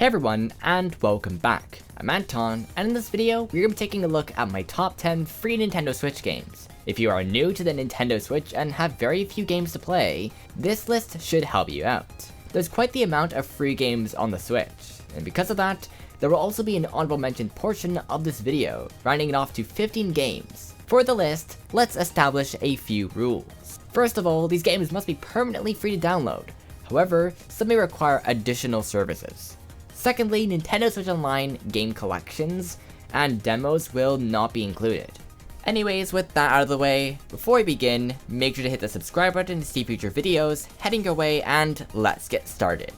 Hey everyone, and welcome back. I'm Anton, and in this video, we're going to be taking a look at my top 10 free Nintendo Switch games. If you are new to the Nintendo Switch and have very few games to play, this list should help you out. There's quite the amount of free games on the Switch, and because of that, there will also be an honorable mention portion of this video, rounding it off to 15 games. For the list, let's establish a few rules. First of all, these games must be permanently free to download. However, some may require additional services. Secondly, Nintendo Switch Online game collections and demos will not be included. Anyways, with that out of the way, before we begin, make sure to hit the subscribe button to see future videos heading your way, and let's get started.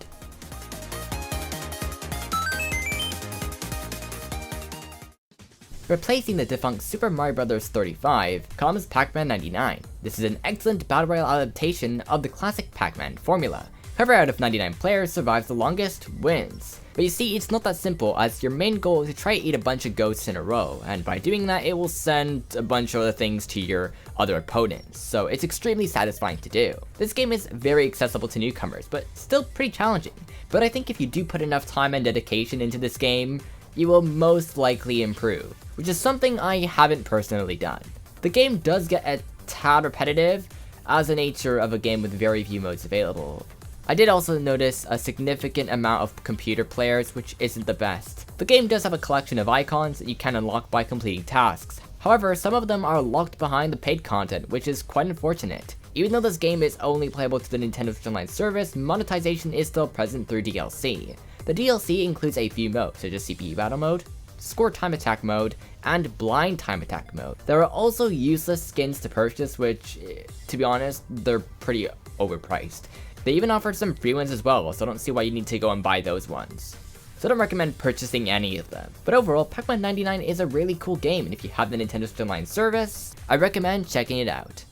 Replacing the defunct Super Mario Bros. 35 comes Pac-Man 99. This is an excellent battle royale adaptation of the classic Pac-Man formula. Whoever out of 99 players survives the longest wins. But you see, it's not that simple, as your main goal is to try to eat a bunch of ghosts in a row, and by doing that, it will send a bunch of other things to your other opponents, so it's extremely satisfying to do. This game is very accessible to newcomers, but still pretty challenging. But I think if you do put enough time and dedication into this game, you will most likely improve, which is something I haven't personally done. The game does get a tad repetitive, as the nature of a game with very few modes available. I did also notice a significant amount of computer players, which isn't the best. The game does have a collection of icons that you can unlock by completing tasks. However, some of them are locked behind the paid content, which is quite unfortunate. Even though this game is only playable to the Nintendo Switch Online service, monetization is still present through DLC. The DLC includes a few modes, such as CPU battle mode, score time attack mode, and blind time attack mode. There are also useless skins to purchase, which, to be honest, they're pretty overpriced. They even offered some free ones as well, so I don't see why you need to go and buy those ones. So I don't recommend purchasing any of them. But overall, Pac-Man 99 is a really cool game, and if you have the Nintendo Switch Online service, I recommend checking it out.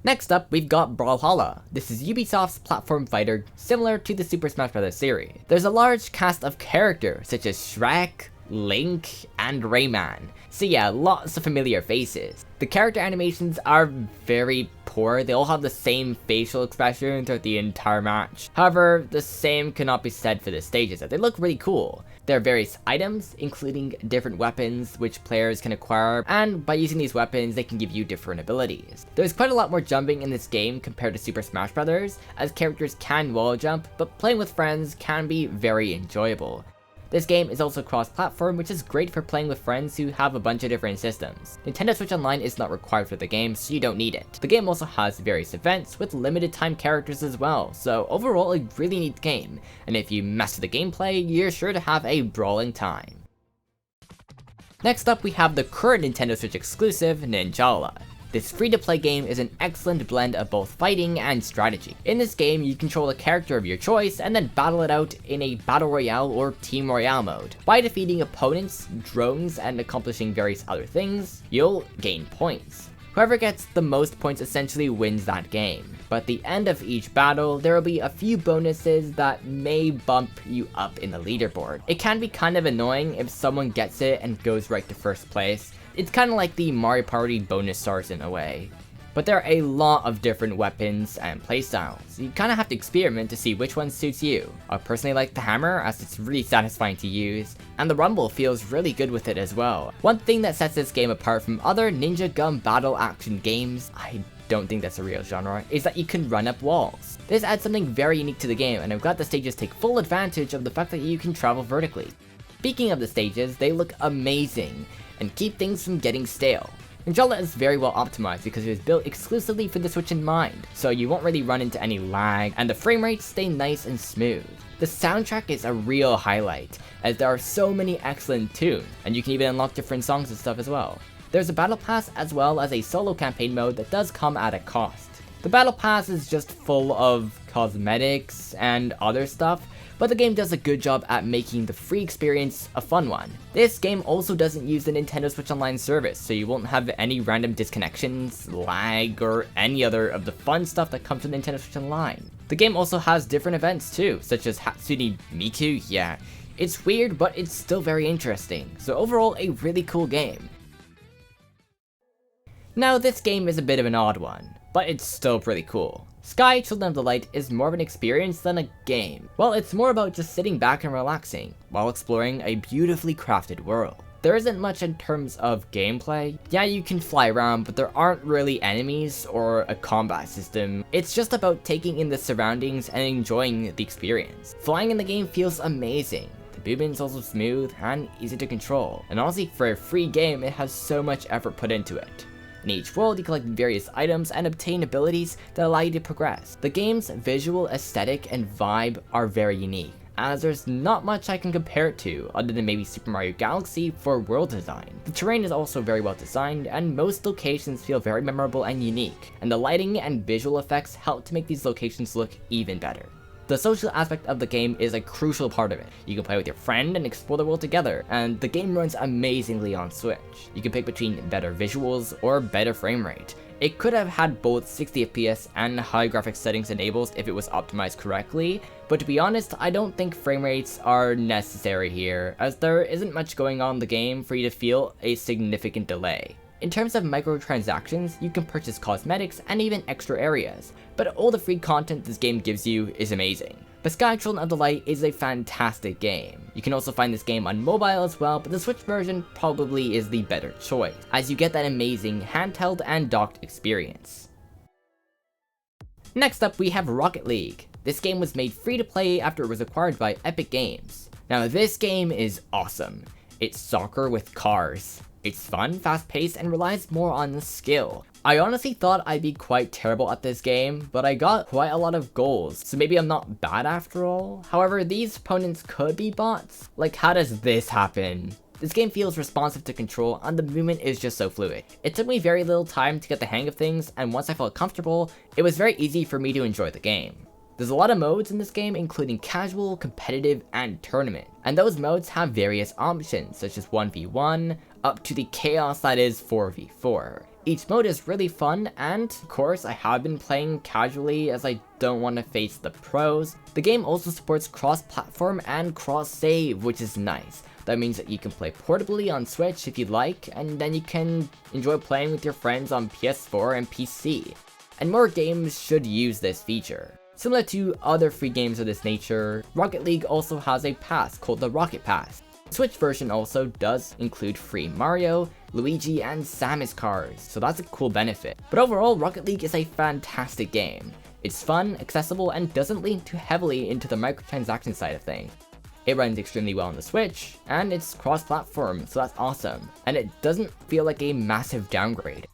Next up, we've got Brawlhalla. This is Ubisoft's platform fighter, similar to the Super Smash Bros. Series. There's a large cast of characters, such as Shrek, Link, and Rayman. So yeah, lots of familiar faces. The character animations are very poor. They all have the same facial expression throughout the entire match. However, the same cannot be said for the stages, as they look really cool. There are various items, including different weapons which players can acquire, and by using these weapons, they can give you different abilities. There's quite a lot more jumping in this game compared to Super Smash Bros., as characters can wall jump, but playing with friends can be very enjoyable. This game is also cross-platform, which is great for playing with friends who have a bunch of different systems. Nintendo Switch Online is not required for the game, so you don't need it. The game also has various events with limited time characters as well, so overall a really neat game, and if you master the gameplay, you're sure to have a brawling time. Next up, we have the current Nintendo Switch exclusive, Ninjala. This free-to-play game is an excellent blend of both fighting and strategy. In this game, you control a character of your choice and then battle it out in a battle royale or team royale mode. By defeating opponents, drones, and accomplishing various other things, you'll gain points. Whoever gets the most points essentially wins that game. But at the end of each battle, there will be a few bonuses that may bump you up in the leaderboard. It can be kind of annoying if someone gets it and goes right to first place. It's kind of like the Mario Party bonus stars in a way. But there are a lot of different weapons and playstyles. You kind of have to experiment to see which one suits you. I personally like the hammer, as it's really satisfying to use, and the rumble feels really good with it as well. One thing that sets this game apart from other Ninja Gun battle action games, I don't think that's a real genre, is that you can run up walls. This adds something very unique to the game, and I've got the stages take full advantage of the fact that you can travel vertically. Speaking of the stages, they look amazing and keep things from getting stale. Ninjala is very well optimized because it was built exclusively for the Switch in mind, so you won't really run into any lag, and the frame rates stay nice and smooth. The soundtrack is a real highlight, as there are so many excellent tunes, and you can even unlock different songs and stuff as well. There's a battle pass as well as a solo campaign mode that does come at a cost. The battle pass is just full of cosmetics and other stuff, but the game does a good job at making the free experience a fun one. This game also doesn't use the Nintendo Switch Online service, so you won't have any random disconnections, lag, or any other of the fun stuff that comes with Nintendo Switch Online. The game also has different events too, such as Hatsune Miku. Yeah, it's weird, but it's still very interesting. So overall, a really cool game. Now this game is a bit of an odd one, but it's still pretty cool. Sky Children of the Light is more of an experience than a game. Well, it's more about just sitting back and relaxing, while exploring a beautifully crafted world. There isn't much in terms of gameplay. Yeah, you can fly around, but there aren't really enemies or a combat system. It's just about taking in the surroundings and enjoying the experience. Flying in the game feels amazing. The movement's also smooth and easy to control. And honestly, for a free game, it has so much effort put into it. In each world, you collect various items and obtain abilities that allow you to progress. The game's visual aesthetic and vibe are very unique, as there's not much I can compare it to other than maybe Super Mario Galaxy for world design. The terrain is also very well designed, and most locations feel very memorable and unique, and the lighting and visual effects help to make these locations look even better. The social aspect of the game is a crucial part of it. You can play with your friend and explore the world together, and the game runs amazingly on Switch. You can pick between better visuals or better frame rate. It could have had both 60 FPS and high graphics settings enabled if it was optimized correctly, but to be honest, I don't think frame rates are necessary here, as there isn't much going on in the game for you to feel a significant delay. In terms of microtransactions, you can purchase cosmetics and even extra areas, but all the free content this game gives you is amazing. But Sky Children of the Light is a fantastic game. You can also find this game on mobile as well, but the Switch version probably is the better choice, as you get that amazing handheld and docked experience. Next up, we have Rocket League. This game was made free to play after it was acquired by Epic Games. Now this game is awesome. It's soccer with cars. It's fun, fast-paced, and relies more on skill. I honestly thought I'd be quite terrible at this game, but I got quite a lot of goals, so maybe I'm not bad after all. However, these opponents could be bots. Like, how does this happen? This game feels responsive to control, and the movement is just so fluid. It took me very little time to get the hang of things, and once I felt comfortable, it was very easy for me to enjoy the game. There's a lot of modes in this game, including casual, competitive, and tournament. And those modes have various options, such as 1v1, up to the chaos that is 4v4. Each mode is really fun, and of course I have been playing casually as I don't want to face the pros. The game also supports cross-platform and cross-save, which is nice. That means that you can play portably on Switch if you'd like, and then you can enjoy playing with your friends on PS4 and PC. And more games should use this feature. Similar to other free games of this nature, Rocket League also has a pass called the Rocket Pass. The Switch version also does include free Mario, Luigi, and Samus cars, so that's a cool benefit. But overall, Rocket League is a fantastic game. It's fun, accessible, and doesn't lean too heavily into the microtransaction side of things. It runs extremely well on the Switch, and it's cross-platform, so that's awesome. And it doesn't feel like a massive downgrade.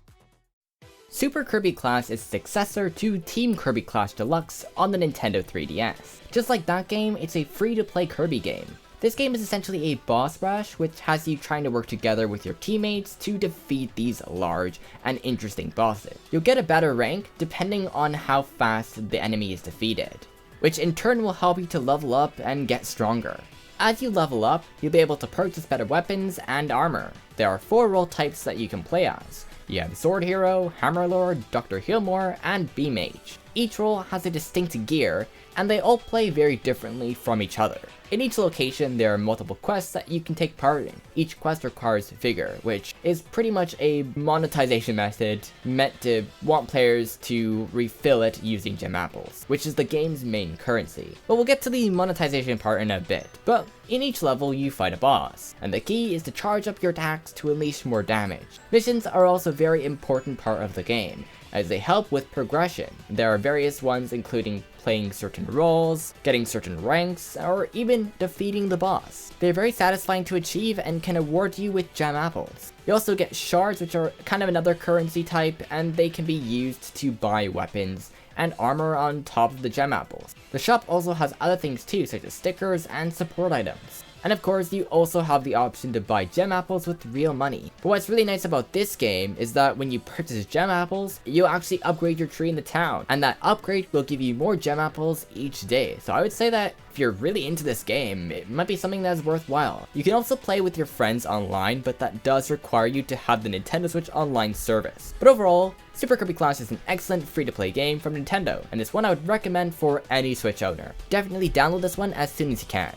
Super Kirby Clash is successor to Team Kirby Clash Deluxe on the Nintendo 3DS. Just like that game, it's a free-to-play Kirby game. This game is essentially a boss rush, which has you trying to work together with your teammates to defeat these large and interesting bosses. You'll get a better rank depending on how fast the enemy is defeated, which in turn will help you to level up and get stronger. As you level up, you'll be able to purchase better weapons and armor. There are 4 role types that you can play as. You have Sword Hero, Hammer Lord, Dr. Healmore, and B-Mage. Each role has a distinct gear, and they all play very differently from each other. In each location, there are multiple quests that you can take part in. Each quest requires vigor, which is pretty much a monetization method meant to want players to refill it using gem apples, which is the game's main currency. But we'll get to the monetization part in a bit. But in each level, you fight a boss, and the key is to charge up your attacks to unleash more damage. Missions are also a very important part of the game, as they help with progression. There are various ones including playing certain roles, getting certain ranks, or even defeating the boss. They're very satisfying to achieve and can award you with gem apples. You also get shards, which are kind of another currency type, and they can be used to buy weapons and armor on top of the gem apples. The shop also has other things too, such as stickers and support items. And of course, you also have the option to buy gem apples with real money. But what's really nice about this game is that when you purchase gem apples, you'll actually upgrade your tree in the town, and that upgrade will give you more gem apples each day. So I would say that if you're really into this game, it might be something that's worthwhile. You can also play with your friends online, but that does require you to have the Nintendo Switch Online service. But overall, Super Kirby Clash is an excellent free-to-play game from Nintendo, and it's one I would recommend for any Switch owner. Definitely download this one as soon as you can.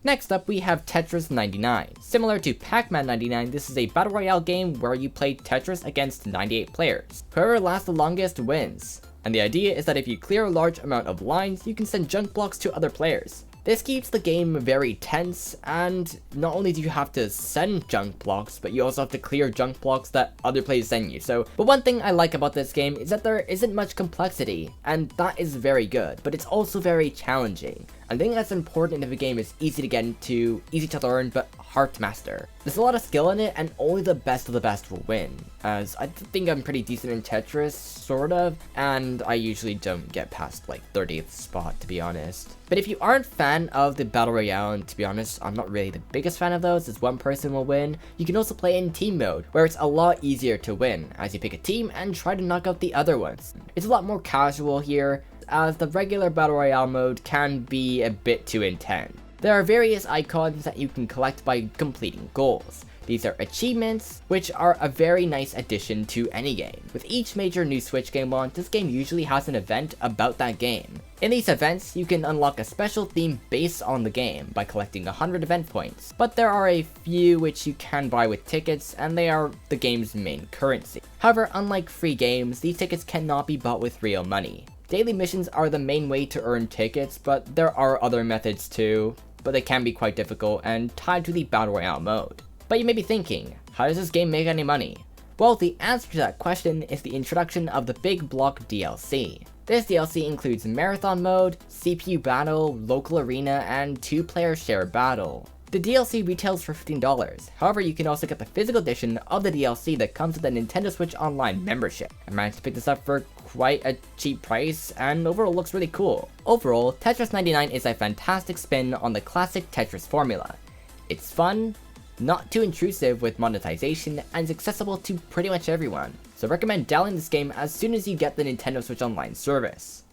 Next up, we have Tetris 99. Similar to Pac-Man 99, this is a battle royale game where you play Tetris against 98 players. Whoever lasts the longest wins. And the idea is that if you clear a large amount of lines, you can send junk blocks to other players. This keeps the game very tense, and not only do you have to send junk blocks, but you also have to clear junk blocks that other players send you. But one thing I like about this game is that there isn't much complexity, and that is very good, but it's also very challenging. I think that's important if a game is easy to get into, easy to learn, but hard to master. There's a lot of skill in it, and only the best of the best will win, as I think I'm pretty decent in Tetris, sort of, and I usually don't get past like 30th spot, to be honest. But if you aren't a fan of the Battle Royale, and to be honest, I'm not really the biggest fan of those, as one person will win, you can also play in team mode, where it's a lot easier to win, as you pick a team and try to knock out the other ones. It's a lot more casual here, as the regular Battle Royale mode can be a bit too intense. There are various icons that you can collect by completing goals. These are achievements, which are a very nice addition to any game. With each major new Switch game launch, this game usually has an event about that game. In these events, you can unlock a special theme based on the game by collecting 100 event points, but there are a few which you can buy with tickets, and they are the game's main currency. However, unlike free games, these tickets cannot be bought with real money. Daily missions are the main way to earn tickets, but there are other methods too, but they can be quite difficult and tied to the Battle Royale mode. But you may be thinking, how does this game make any money? Well, the answer to that question is the introduction of the Big Block DLC. This DLC includes Marathon Mode, CPU Battle, Local Arena, and 2-player shared battle. The DLC retails for $15, however you can also get the physical edition of the DLC that comes with a Nintendo Switch Online membership. I managed to pick this up for quite a cheap price, and overall looks really cool. Overall, Tetris 99 is a fantastic spin on the classic Tetris formula. It's fun, not too intrusive with monetization, and is accessible to pretty much everyone. So I recommend downloading this game as soon as you get the Nintendo Switch Online service.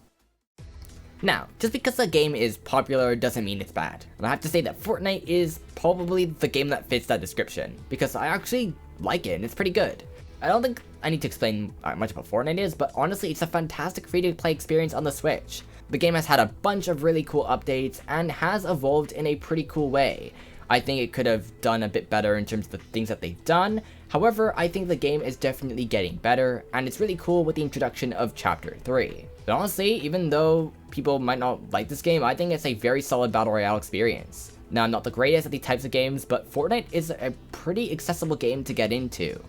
Now, just because a game is popular doesn't mean it's bad. And I have to say that Fortnite is probably the game that fits that description, because I actually like it and it's pretty good. I don't think I need to explain much about Fortnite is, but honestly it's a fantastic free-to-play experience on the Switch. The game has had a bunch of really cool updates and has evolved in a pretty cool way. I think it could have done a bit better in terms of the things that they've done. However, I think the game is definitely getting better, and it's really cool with the introduction of Chapter 3. But honestly, even though people might not like this game, I think it's a very solid Battle Royale experience. Now, I'm not the greatest at these types of games, but Fortnite is a pretty accessible game to get into.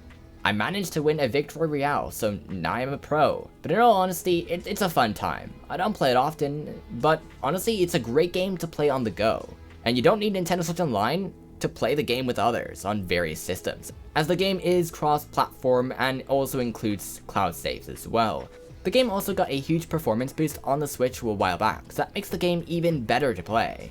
I managed to win a Victory Royale, so now I'm a pro. But in all honesty, it's a fun time. I don't play it often, but honestly, it's a great game to play on the go. And you don't need Nintendo Switch Online to play the game with others on various systems, as the game is cross-platform and also includes cloud saves as well. The game also got a huge performance boost on the Switch a while back, so that makes the game even better to play.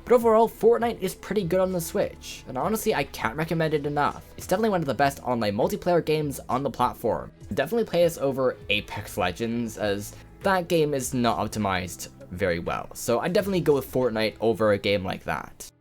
But overall, Fortnite is pretty good on the Switch, and honestly I can't recommend it enough. It's definitely one of the best online multiplayer games on the platform. Definitely play this over Apex Legends, as that game is not optimized very well, so I'd definitely go with Fortnite over a game like that.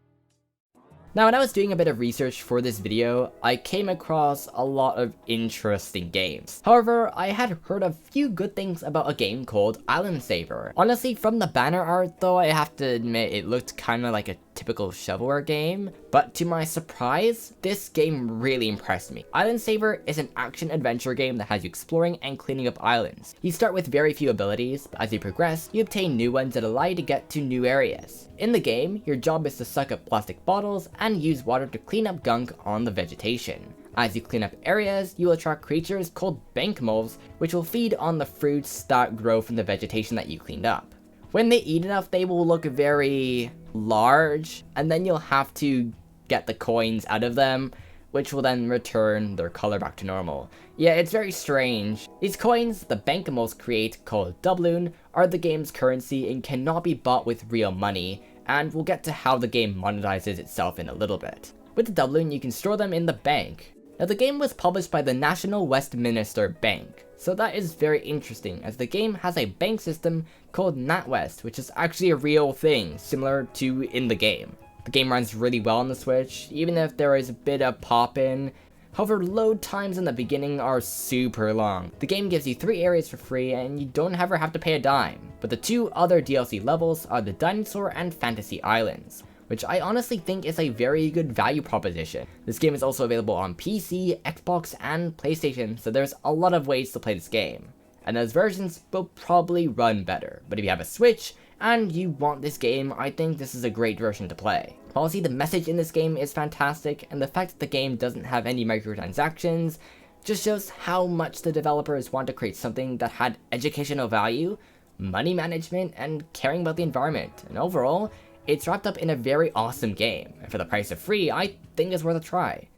Now, when I was doing a bit of research for this video, I came across a lot of interesting games. However, I had heard a few good things about a game called Island Saver. Honestly, from the banner art though, I have to admit it looked kinda like a typical shovelware game, but to my surprise, this game really impressed me. Island Saver is an action-adventure game that has you exploring and cleaning up islands. You start with very few abilities, but as you progress, you obtain new ones that allow you to get to new areas. In the game, your job is to suck up plastic bottles and use water to clean up gunk on the vegetation. As you clean up areas, you will attract creatures called bank moles, which will feed on the fruits that grow from the vegetation that you cleaned up. When they eat enough, they will look very large, and then you'll have to get the coins out of them, which will then return their color back to normal. Yeah, it's very strange. These coins the Bankamos create, called doubloon, are the game's currency and cannot be bought with real money, and we'll get to how the game monetizes itself in a little bit. With the doubloon, you can store them in the bank. Now, the game was published by the National Westminster Bank, so that is very interesting, as the game has a bank system called NatWest, which is actually a real thing, similar to in the game. The game runs really well on the Switch, even if there is a bit of pop-in. However, load times in the beginning are super long. The game gives you 3 areas for free, and you don't ever have to pay a dime. But the 2 other DLC levels are the Dinosaur and Fantasy Islands. which I honestly think is a very good value proposition. This game is also available on PC, Xbox, and PlayStation, so there's a lot of ways to play this game. And those versions will probably run better, but if you have a Switch and you want this game, I think this is a great version to play. Honestly, the message in this game is fantastic, and the fact that the game doesn't have any microtransactions just shows how much the developers want to create something that had educational value, money management, and caring about the environment. And overall, it's wrapped up in a very awesome game, and for the price of free, I think it's worth a try.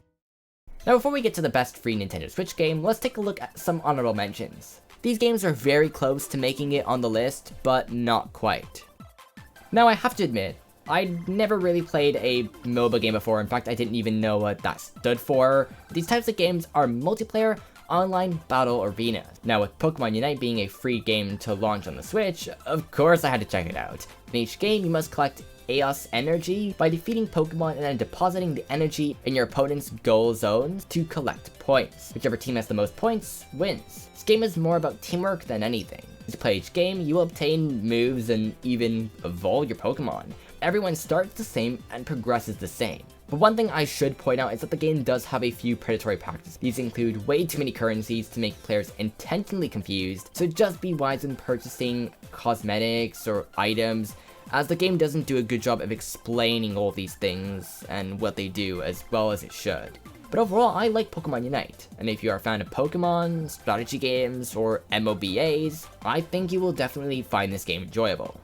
Now before we get to the best free Nintendo Switch game, let's take a look at some honorable mentions. These games are very close to making it on the list, but not quite. Now I have to admit, I'd never really played a MOBA game before. In fact, I didn't even know what that stood for. These types of games are multiplayer, online battle arenas. Now with Pokémon Unite being a free game to launch on the Switch, of course I had to check it out. In each game, you must collect Chaos Energy by defeating Pokemon and then depositing the energy in your opponent's goal zones to collect points. Whichever team has the most points wins. This game is more about teamwork than anything. As you play each game, you will obtain moves and even evolve your Pokemon. Everyone starts the same and progresses the same. But one thing I should point out is that the game does have a few predatory practices. These include way too many currencies to make players intentionally confused, so just be wise when purchasing cosmetics or items, as the game doesn't do a good job of explaining all these things and what they do as well as it should. But overall, I like Pokémon Unite, and if you are a fan of Pokemon, strategy games, or MOBAs, I think you will definitely find this game enjoyable.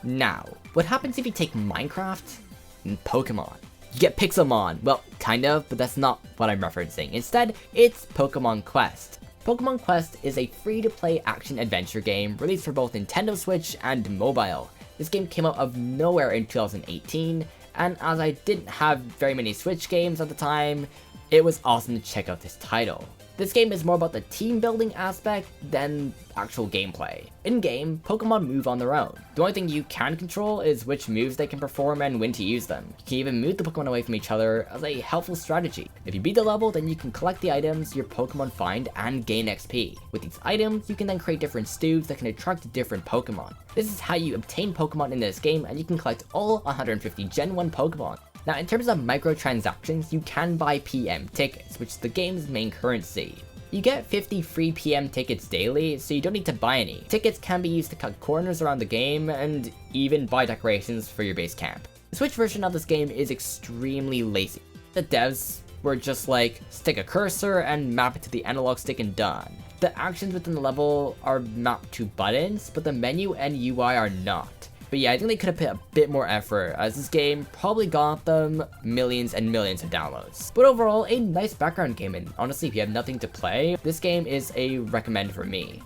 Now, what happens if you take Minecraft and Pokemon? You get Pixelmon. Well, kind of, but that's not what I'm referencing. Instead, it's Pokémon Quest. Pokémon Quest is a free-to-play action-adventure game released for both Nintendo Switch and mobile. This game came out of nowhere in 2018, and as I didn't have very many Switch games at the time, it was awesome to check out this title. This game is more about the team building aspect than actual gameplay. In-game, Pokemon move on their own. The only thing you can control is which moves they can perform and when to use them. You can even move the Pokemon away from each other as a helpful strategy. If you beat the level, then you can collect the items your Pokemon find and gain XP. With these items, you can then create different stews that can attract different Pokemon. This is how you obtain Pokemon in this game, and you can collect all 150 Gen 1 Pokemon. Now in terms of microtransactions, you can buy PM tickets, which is the game's main currency. You get 50 free PM tickets daily, so you don't need to buy any. Tickets can be used to cut corners around the game, and even buy decorations for your base camp. The Switch version of this game is extremely lazy. The devs were just like, stick a cursor and map it to the analog stick and done. The actions within the level are mapped to buttons, but the menu and UI are not. But yeah, I think they could have put a bit more effort, as this game probably got them millions and millions of downloads. But overall, a nice background game, and honestly, if you have nothing to play, this game is a recommend for me.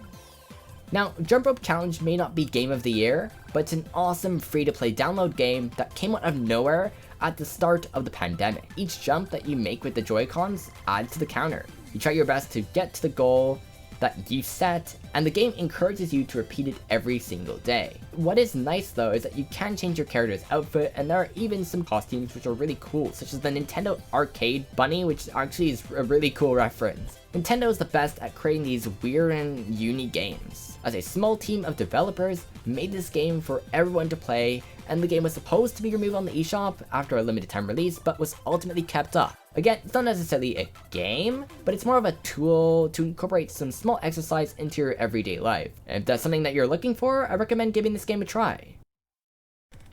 Now, Jump Rope Challenge may not be Game of the Year, but it's an awesome free-to-play download game that came out of nowhere at the start of the pandemic. Each jump that you make with the Joy-Cons adds to the counter. You try your best to get to the goal that you set, and the game encourages you to repeat it every single day. What is nice though is that you can change your character's outfit, and there are even some costumes which are really cool, such as the Nintendo Arcade Bunny, which actually is a really cool reference. Nintendo is the best at creating these weird and unique games. As a small team of developers made this game for everyone to play, and the game was supposed to be removed on the eShop after a limited time release, but was ultimately kept up. Again, it's not necessarily a game, but it's more of a tool to incorporate some small exercise into your everyday life. And if that's something that you're looking for, I recommend giving this game a try.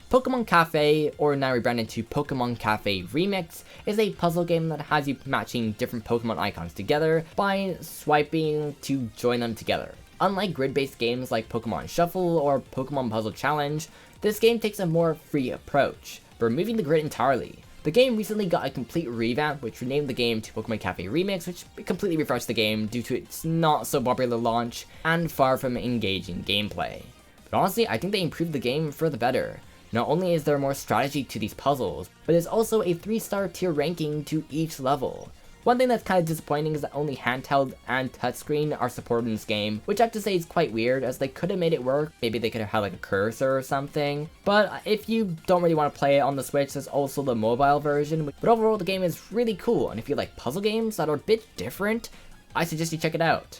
Pokémon Café, or now rebranded to Pokémon Café Remix, is a puzzle game that has you matching different Pokémon icons together by swiping to join them together. Unlike grid-based games like Pokémon Shuffle or Pokémon Puzzle Challenge, this game takes a more free approach, removing the grid entirely. The game recently got a complete revamp, which renamed the game to Pokémon Café Remix, which completely refreshed the game due to its not so popular launch and far from engaging gameplay. But honestly, I think they improved the game for the better. Not only is there more strategy to these puzzles, but there's also a 3-star tier ranking to each level. One thing that's kind of disappointing is that only handheld and touchscreen are supported in this game, which I have to say is quite weird, as they could have made it work. Maybe they could have had like a cursor or something. But if you don't really want to play it on the Switch, there's also the mobile version. But overall, the game is really cool, and if you like puzzle games that are a bit different, I suggest you check it out.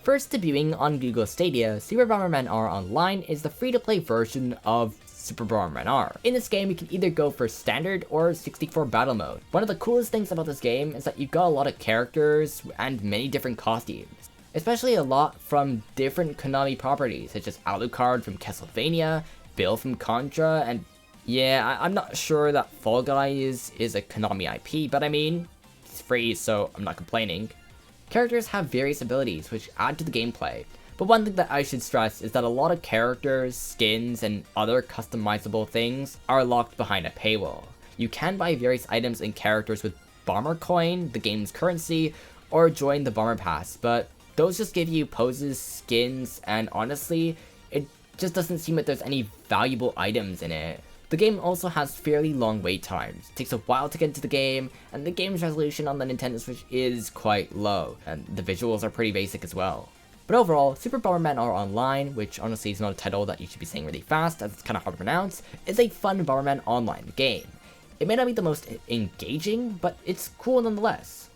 First debuting on Google Stadia, Super Bomberman R Online is the free-to-play version of Super Bomberman R. In this game, you can either go for standard or 64 battle mode. One of the coolest things about this game is that you've got a lot of characters and many different costumes, especially a lot from different Konami properties, such as Alucard from Castlevania, Bill from Contra, and yeah, I'm not sure that Fall Guys is a Konami IP, but I mean, it's free, so I'm not complaining. Characters have various abilities which add to the gameplay, but one thing that I should stress is that a lot of characters, skins, and other customizable things are locked behind a paywall. You can buy various items and characters with Bomber Coin, the game's currency, or join the Bomber Pass, but those just give you poses, skins, and honestly, it just doesn't seem like there's any valuable items in it. The game also has fairly long wait times. It takes a while to get into the game, and the game's resolution on the Nintendo Switch is quite low, and the visuals are pretty basic as well. But overall, Super Bomberman R Online, which honestly is not a title that you should be saying really fast as it's kind of hard to pronounce, is a fun Bomberman Online game. It may not be the most engaging, but it's cool nonetheless.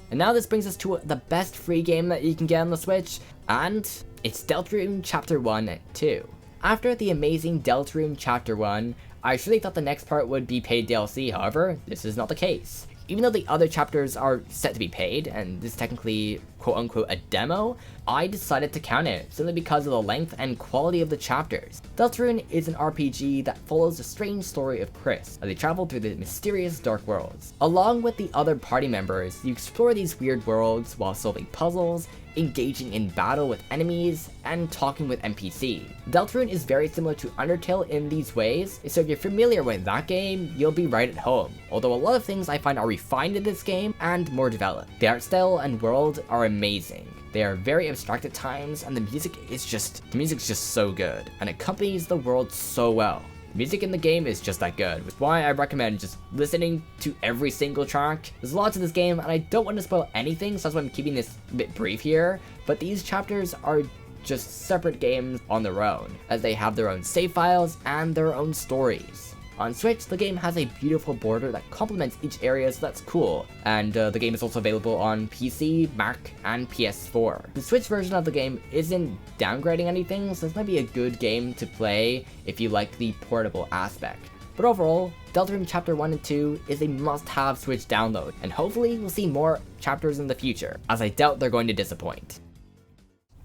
And now this brings us to the best free game that you can get on the Switch, and it's Deltarune Chapter 1 and 2. After the amazing Deltarune Chapter 1, I surely thought the next part would be paid DLC, however, this is not the case. Even though the other chapters are set to be paid, and this is technically quote-unquote a demo, I decided to count it, simply because of the length and quality of the chapters. Deltarune is an RPG that follows the strange story of Chris as they travel through the mysterious dark worlds. Along with the other party members, you explore these weird worlds while solving puzzles, engaging in battle with enemies, and talking with NPCs. Deltarune is very similar to Undertale in these ways, so if you're familiar with that game, you'll be right at home, although a lot of things I find are refined in this game and more developed. The art style and world are amazing. They are very abstract at times, and the music's just so good, and accompanies the world so well. The music in the game is just that good, which is why I recommend just listening to every single track. There's a lot to this game, and I don't want to spoil anything, so that's why I'm keeping this a bit brief here, but these chapters are just separate games on their own, as they have their own save files and their own stories. On Switch, the game has a beautiful border that complements each area, so that's cool, and the game is also available on PC, Mac, and PS4. The Switch version of the game isn't downgrading anything, so this might be a good game to play if you like the portable aspect. But overall, Deltarune Chapter 1 and 2 is a must-have Switch download, and hopefully we'll see more chapters in the future, as I doubt they're going to disappoint.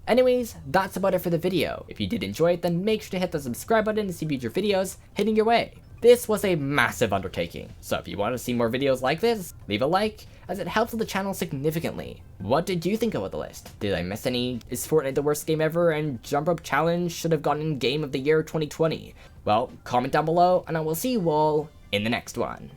Anyways, that's about it for the video. If you did enjoy it, then make sure to hit the subscribe button to see future videos heading your way. This was a massive undertaking, so if you want to see more videos like this, leave a like, as it helps the channel significantly. What did you think about the list? Did I miss any? Is Fortnite the worst game ever and Jump Rope Challenge should have gotten Game of the Year 2020? Well, comment down below and I will see you all in the next one.